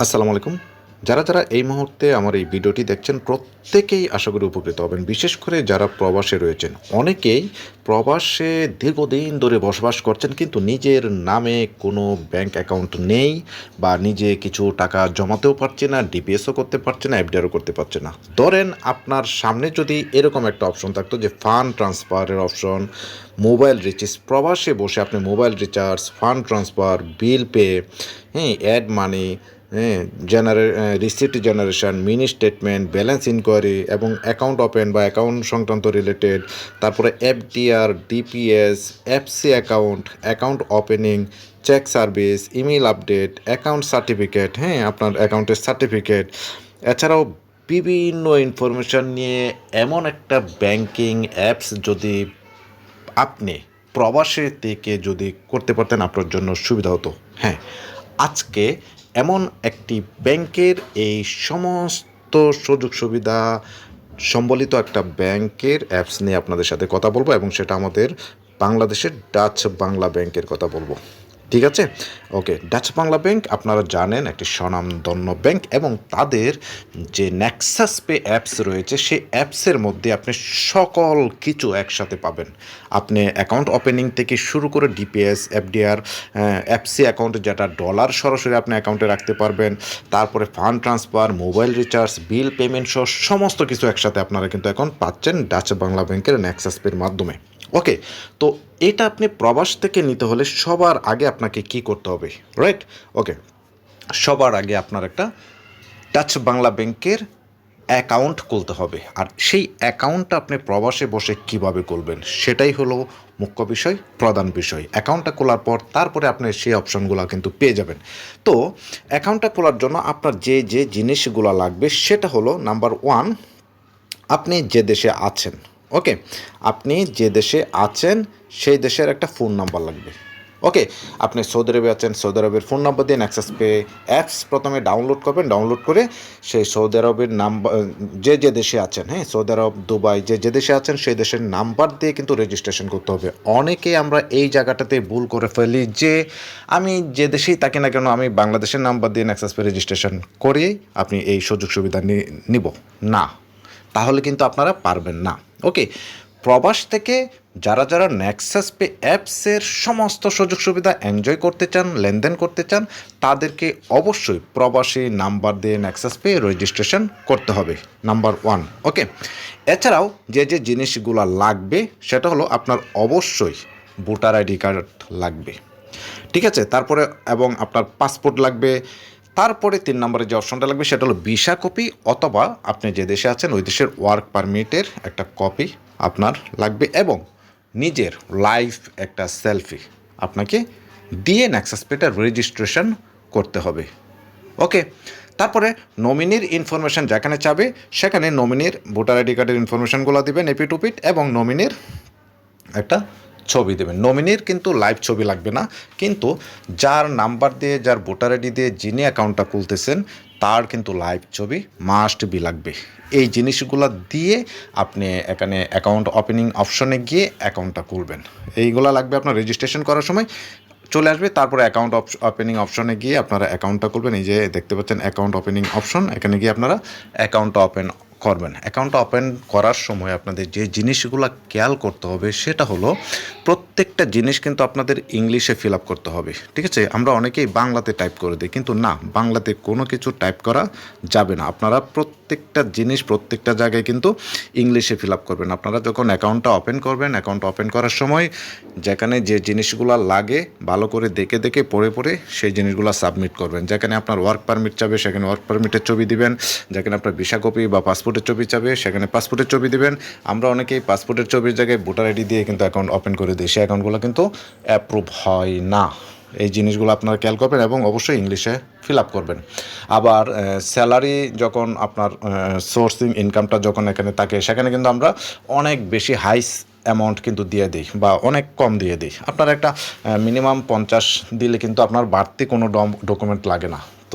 আসসালামু আলাইকুম। যারা এই মুহূর্তে আমার এই ভিডিওটি দেখছেন প্রত্যেকেই আশা করি উপকৃত হবেন। বিশেষ করে যারা প্রবাসে রয়েছেন। অনেকেই প্রবাসে দীর্ঘদিন ধরে বসবাস করছেন কিন্তু নিজের নামে কোনো ব্যাংক অ্যাকাউন্ট নেই বা নিজে কিছু টাকা জমাতেও পারছে না, ডিপিএসও করতে পারছে না, এফডিআরও করতে পারছে না। ধরেন আপনার সামনে যদি এরকম একটা অপশন থাকতো যে ফান্ড ট্রান্সফারের অপশন, মোবাইল রিচার্জ, প্রবাসে বসে আপনি mobile recharge, fund transfer, bill pay, হ্যাঁ, অ্যাড মানি, হ্যাঁ, receipt generation, mini statement, balance inquiry এবং অ্যাকাউন্ট ওপেন বা অ্যাকাউন্ট সংক্রান্ত রিলেটেড, তারপরে FDR, DPS, FC account, account opening, cheque service, email update, account certificate, হ্যাঁ, আপনার অ্যাকাউন্টের সার্টিফিকেট, এছাড়াও বিভিন্ন ইনফরমেশন নিয়ে এমন একটা ব্যাংকিং অ্যাপস যদি আপনি প্রবাসে থেকে যদি করতে পারতেন আপনার জন্য সুবিধা হতো। হ্যাঁ, আজকে এমন একটি ব্যাংকের এই সমস্ত সুযোগ সুবিধা সম্বলিত একটা ব্যাংকের অ্যাপস নিয়ে আপনাদের সাথে কথা বলবো এবং সেটা আমাদের বাংলাদেশের ডাচ বাংলা ব্যাংকের কথা বলবো। ঠিক আছে? ওকে, ডাচ বাংলা ব্যাংক আপনারা জানেন একটি স্বনামধন্য ব্যাংক এবং তাদের যে নেক্সাস পে অ্যাপস রয়েছে সেই অ্যাপসের মধ্যে আপনি সকল কিছু একসাথে পাবেন। আপনি অ্যাকাউন্ট ওপেনিং থেকে শুরু করে ডিপিএস, এফডিআর, এফসি অ্যাকাউন্ট যেটা ডলার সরাসরি আপনি অ্যাকাউন্টে রাখতে পারবেন, তারপরে fund transfer, mobile recharge, bill payment সহ সমস্ত কিছু একসাথে আপনারা কিন্তু এখন পাচ্ছেন ডাচ বাংলা ব্যাংকের নেক্সাস পের মাধ্যমে। ওকে, তো এটা আপনি প্রবাস থেকে নিতে হলে সবার আগে আপনাকে কি করতে হবে, রাইট? ওকে, সবার আগে আপনার একটা ডাচ বাংলা ব্যাংকের অ্যাকাউন্ট খুলতে হবে। আর সেই অ্যাকাউন্টটা আপনি প্রবাসে বসে কিভাবে খুলবেন সেটাই হলো মুখ্য বিষয়, প্রধান বিষয়। অ্যাকাউন্টটা খোলার পর তারপরে আপনি সেই অপশনগুলো কিন্তু পেয়ে যাবেন। তো অ্যাকাউন্টটা খোলার জন্য আপনার যে জিনিসগুলো লাগবে সেটা হলো নাম্বার ওয়ান, আপনি যে দেশে আছেন, ওকে, আপনি যে দেশে আছেন সেই দেশের একটা ফোন নাম্বার লাগবে। ওকে, আপনি সৌদি আরবে আছেন, সৌদি আরবের ফোন নাম্বার দিয়ে নেক্সাস পে অ্যাপস প্রথমে ডাউনলোড করবেন। ডাউনলোড করে সেই সৌদি আরবের নাম্বার, যে দেশে আছেন, হ্যাঁ, সৌদি আরব, দুবাই, যে দেশে আছেন সেই দেশের নাম্বার দিয়ে কিন্তু রেজিস্ট্রেশন করতে হবে। অনেকেই আমরা এই জায়গাটাতে ভুল করে ফেলি যে আমি যে দেশেই থাকি না কেন আমি বাংলাদেশের নাম্বার দিয়ে নেক্সাস পে রেজিস্ট্রেশন করে আপনি এই সুযোগ সুবিধা নিব না, তাহলে কিন্তু আপনারা পারবেন না। ওকে, প্রবাস থেকে যারা নেক্সাস পে অ্যাপসের সমস্ত সুযোগ সুবিধা এনজয় করতে চান, লেনদেন করতে চান, তাদেরকে অবশ্যই প্রবাসী নাম্বার দিয়ে নেক্সাস পে রেজিস্ট্রেশন করতে হবে, নাম্বার ওয়ান। ওকে, এছাড়াও যে জিনিসগুলো লাগবে সেটা হলো আপনার অবশ্যই ভোটার আইডি কার্ড লাগবে, ঠিক আছে? তারপরে এবং আপনার পাসপোর্ট লাগবে। তারপরে 3 নম্বরে যে অপশনটা লাগবে সেটা হলো ভিসা কপি, অথবা আপনি যে দেশে আছেন ওই দেশের ওয়ার্ক পারমিটের একটা কপি আপনার লাগবে এবং নিজের লাইভ একটা সেলফি আপনাকে দিয়ে নেক্সাস পেটা রেজিস্ট্রেশন করতে হবে। ওকে, তারপরে নমিনির ইনফরমেশান যেখানে চাবে সেখানে নমিনির ভোটার আইডি কার্ডের ইনফরমেশানগুলো দেবেন এপি টু পিট এবং নমিনির একটা ছবি দেবেন। নমিনির কিন্তু লাইভ ছবি লাগবে না, কিন্তু যার নাম্বার দিয়ে, যার ভোটার আইডি দিয়ে যিনি অ্যাকাউন্টটা খুলতেছেন তার কিন্তু লাইভ ছবি মাস্ট বি লাগবে। এই জিনিসগুলো দিয়ে আপনি এখানে অ্যাকাউন্ট ওপেনিং অপশনে গিয়ে অ্যাকাউন্টটা খুলবেন। এইগুলো লাগবে আপনার রেজিস্ট্রেশন করার সময় চলে আসবে। তারপরে অ্যাকাউন্ট ওপেনিং অপশনে গিয়ে আপনারা অ্যাকাউন্টটা খুলবেন। এই যে দেখতে পাচ্ছেন অ্যাকাউন্ট ওপেনিং অপশন, এখানে গিয়ে আপনারা অ্যাকাউন্টটা ওপেন করবেন। অ্যাকাউন্টটা ওপেন করার সময় আপনাদের যে জিনিসগুলো খেয়াল করতে হবে সেটা হলো প্রত্যেকটা জিনিস কিন্তু আপনাদের ইংলিশে ফিল আপ করতে হবে, ঠিক আছে? আমরা অনেকেই বাংলাতে টাইপ করে দিই, কিন্তু না, বাংলাতে কোনো কিছু টাইপ করা যাবে না। আপনারা প্রত্যেকটা জিনিস প্রত্যেকটা জায়গায় কিন্তু ইংলিশে ফিল আপ করবেন। আপনারা যখন অ্যাকাউন্টটা ওপেন করবেন, অ্যাকাউন্ট ওপেন করার সময় যেখানে যে জিনিসগুলো লাগে ভালো করে দেখে পড়ে সেই জিনিসগুলো সাবমিট করবেন। যেখানে আপনার ওয়ার্ক পারমিট চাবে সেখানে ওয়ার্ক পারমিটের ছবি দিবেন, যেখানে আপনার ভিসা কপি বা পাসপোর্টের ছবি চাবে সেখানে পাসপোর্টের ছবি দিবেন। আমরা অনেকেই পাসপোর্টের ছবির জায়গায় ভোটার আইডি দিয়ে কিন্তু অ্যাকাউন্ট ওপেন করে দিই, সেই অ্যাকাউন্টগুলো কিন্তু অ্যাপ্রুভ হয় না। এই জিনিসগুলো আপনারা খেয়াল করবেন এবং অবশ্যই ইংলিশে ফিল আপ করবেন। আবার স্যালারি যখন আপনার সোর্সিং ইনকামটা যখন এখানে থাকে সেখানে কিন্তু আমরা অনেক বেশি হাই অ্যামাউন্ট কিন্তু দিয়ে দিই বা অনেক কম দিয়ে দিই। আপনার একটা মিনিমাম 50 দিলে কিন্তু আপনার বাড়তি কোনো ডকুমেন্ট লাগে না। তো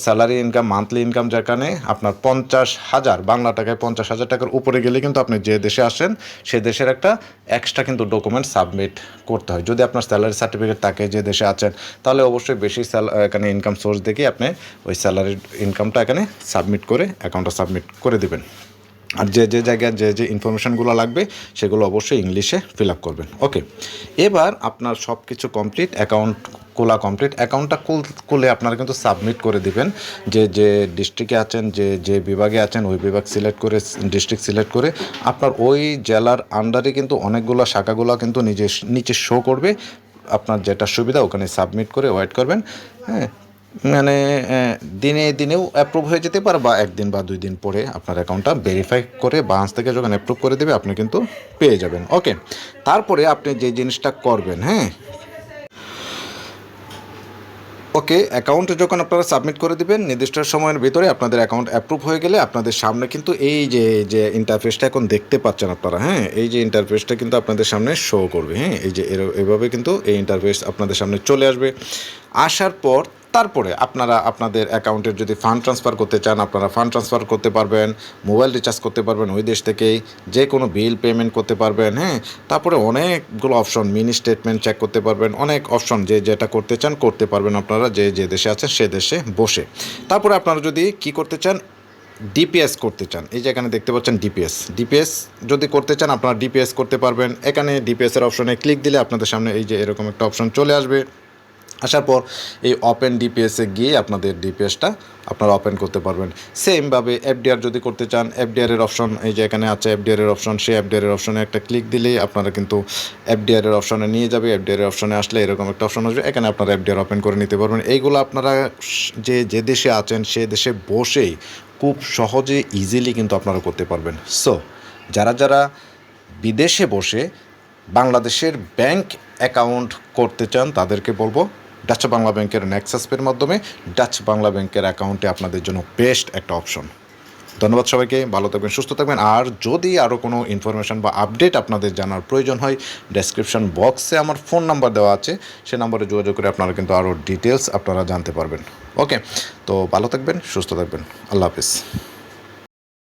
স্যালারি ইনকাম, মান্থলি ইনকাম যেখানে আপনার 50,000 বাংলা টাকায় 50,000 টাকার উপরে গেলে কিন্তু আপনি যে দেশে আসেন সে দেশের একটা এক্সট্রা কিন্তু ডকুমেন্ট সাবমিট করতে হয়। যদি আপনার স্যালারি সার্টিফিকেট থাকে যে দেশে আছেন, তাহলে অবশ্যই বেশি এখানে ইনকাম সোর্স দেখে আপনি ওই স্যালারির ইনকামটা এখানে সাবমিট করে অ্যাকাউন্টটা সাবমিট করে দেবেন। আর যে জায়গায় যে ইনফরমেশানগুলো লাগবে সেগুলো অবশ্যই ইংলিশে ফিল আপ করবেন। ওকে, এবার আপনার সব কিছু কমপ্লিট, অ্যাকাউন্ট খোলা কমপ্লিট। অ্যাকাউন্টটা খুলে আপনারা কিন্তু সাবমিট করে দিবেন। যে ডিস্ট্রিক্টে আছেন, যে বিভাগে আছেন ওই বিভাগ সিলেক্ট করে, ডিস্ট্রিক্ট সিলেক্ট করে আপনার ওই জেলার আন্ডারে কিন্তু অনেকগুলো শাখাগুলো কিন্তু নিচে শো করবে। আপনার যেটা সুবিধা ওখানে সাবমিট করে ওয়েট করবেন। হ্যাঁ, মানে দিনেও অ্যাপ্রুভ হয়ে যেতে পারে, বা একদিন বা 2 দিন পরে আপনার অ্যাকাউন্টটা ভেরিফাই করে ব্রাঞ্চ থেকে যখন অ্যাপ্রুভ করে দেবে আপনি কিন্তু পেয়ে যাবেন। ওকে, তারপরে আপনি যে জিনিসটা করবেন, হ্যাঁ, ওকে, অ্যাকাউন্টে যখন আপনারা সাবমিট করে দিবেন নির্দিষ্ট সময়ের ভিতরে আপনাদের অ্যাকাউন্ট অ্যাপ্রুভ হয়ে গেলে আপনাদের সামনে কিন্তু এই যে ইন্টারফেসটা এখন দেখতে পাচ্ছেন আপনারা, হ্যাঁ, এই যে ইন্টারফেসটা কিন্তু আপনাদের সামনে শো করবে। হ্যাঁ, এই যে এভাবে কিন্তু এই ইন্টারফেস আপনাদের সামনে চলে আসবে। আসার পর তারপরে আপনারা আপনাদের অ্যাকাউন্টের যদি ফান্ড ট্রান্সফার করতে চান আপনারা ফান্ড ট্রান্সফার করতে পারবেন, মোবাইল রিচার্জ করতে পারবেন ওই দেশ থেকেই, যে কোনো বিল পেমেন্ট করতে পারবেন। হ্যাঁ, তারপরে অনেকগুলো অপশন, মিনি স্টেটমেন্ট চেক করতে পারবেন, অনেক অপশন যেটা করতে চান করতে পারবেন আপনারা যে দেশে আছেন সে দেশে বসে। তারপরে আপনারা যদি কি করতে চান, ডিপিএস করতে চান, এই যে এখানে দেখতে পাচ্ছেন ডিপিএস যদি করতে চান আপনারা ডিপিএস করতে পারবেন। এখানে ডিপিএসের অপশনে ক্লিক দিলে আপনাদের সামনে এই যে এরকম একটা অপশন চলে আসবে। আসার পর এই ওপেন ডিপিএসে গিয়ে আপনাদের ডিপিএসটা আপনারা ওপেন করতে পারবেন। সেমভাবে এফডিআর যদি করতে চান, এফডিআরের অপশন এই যে এখানে আছে এফডিআরের অপশন, সেই এফডিআরের অপশনে একটা ক্লিক দিলেই আপনারা কিন্তু এফডিআরের অপশনে নিয়ে যাবে। এফডিআরের অপশনে আসলে এরকম একটা অপশন আসবে, এখানে আপনারা এফডিআর ওপেন করে নিতে পারবেন। এইগুলো আপনারা যে দেশে আছেন সে দেশে বসেই খুব সহজে ইজিলি কিন্তু আপনারা করতে পারবেন। সো যারা বিদেশে বসে বাংলাদেশের ব্যাংক অ্যাকাউন্ট করতে চান তাদেরকে বলবো ডাচ বাংলা ব্যাংকের নেক্সাস পের মাধ্যমে ডাচ বাংলা ব্যাংকের অ্যাকাউন্টে আপনাদের জন্য বেস্ট একটা অপশন। ধন্যবাদ সবাইকে, ভালো থাকবেন, সুস্থ থাকবেন। আর যদি আরও কোনো ইনফরমেশান বা আপডেট আপনাদের জানার প্রয়োজন হয় ডেসক্রিপশন বক্সে আমার ফোন নাম্বার দেওয়া আছে, সে নাম্বারে যোগাযোগ করে আপনারা কিন্তু আরও ডিটেলস আপনারা জানতে পারবেন। ওকে, তো ভালো থাকবেন, সুস্থ থাকবেন, আল্লাহ হাফিজ।